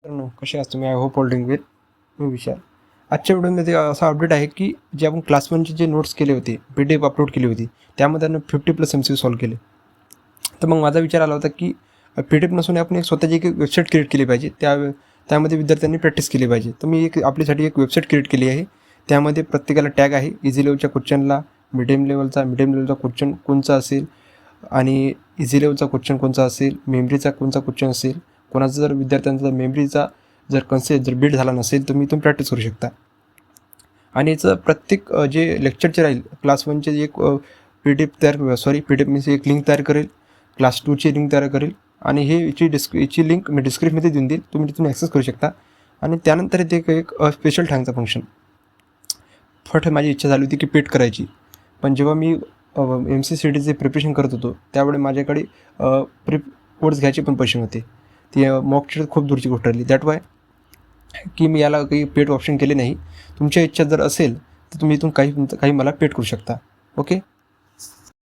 मित्रांनो, कसे आहात तुम्ही? आय होप ऑल डुइंग वेल. मी विशाल. आजच्या व्हिडिओमध्ये असा अपडेट आहे की जे आपण क्लास 1चे जे नोट्स केले होते, PDF अपलोड केली होती, त्यामध्ये 50+ MCQ सॉल्व्ह केले. तर मग माझा विचार आला होता की PDF नसून आपण एक स्वतःची एक वेबसाईट क्रिएट केली पाहिजे. त्यामध्ये विद्यार्थ्यांनी प्रॅक्टिस केली पाहिजे. तर मी आपल्यासाठी एक वेबसाईट क्रिएट केली आहे. त्यामध्ये प्रत्येकाला टॅग आहे. इझी लेवलच्या क्वेश्चनला, मिडियम लेवलचा क्वेश्चन कोणचा असेल आणि इझी लेवलचा क्वेश्चन कोणचा असेल, मेमरीचा कोणचा क्वेश्चन असेल. कोणाचा जर विद्यार्थ्यांचा मेमरीचा जर कन्सेप्ट जर बिल्ड झाला नसेल तर मी इथून प्रॅक्टिस करू शकता. आणि याचं प्रत्येक जे लेक्चरचे राहील क्लास 1चे एक PDF मीन्स एक लिंक तयार करेल, क्लास 2ची लिंक तयार करेल आणि याची लिंक मी डिस्क्रिप्शनमध्ये देऊन देईल. तुम्ही तिथून ॲक्सेस करू शकता. आणि त्यानंतर इथे एक स्पेशल थँकचा फंक्शन. माझी इच्छा झाली होती की पेट करायची, पण जेव्हा मी MCCTचे प्रिपरेशन करत होतो त्यावेळी माझ्याकडे कोर्स घ्यायचे पण पैसे नव्हते. ती मॉक टेस्ट खूप दूरची गोष्ट राहिली. दॅट वाय की मी याला काही पेड ऑप्शन केले नाही. तुमच्या इच्छा जर असेल तर तुम्ही इथून काही मला पेड करू शकता. ओके.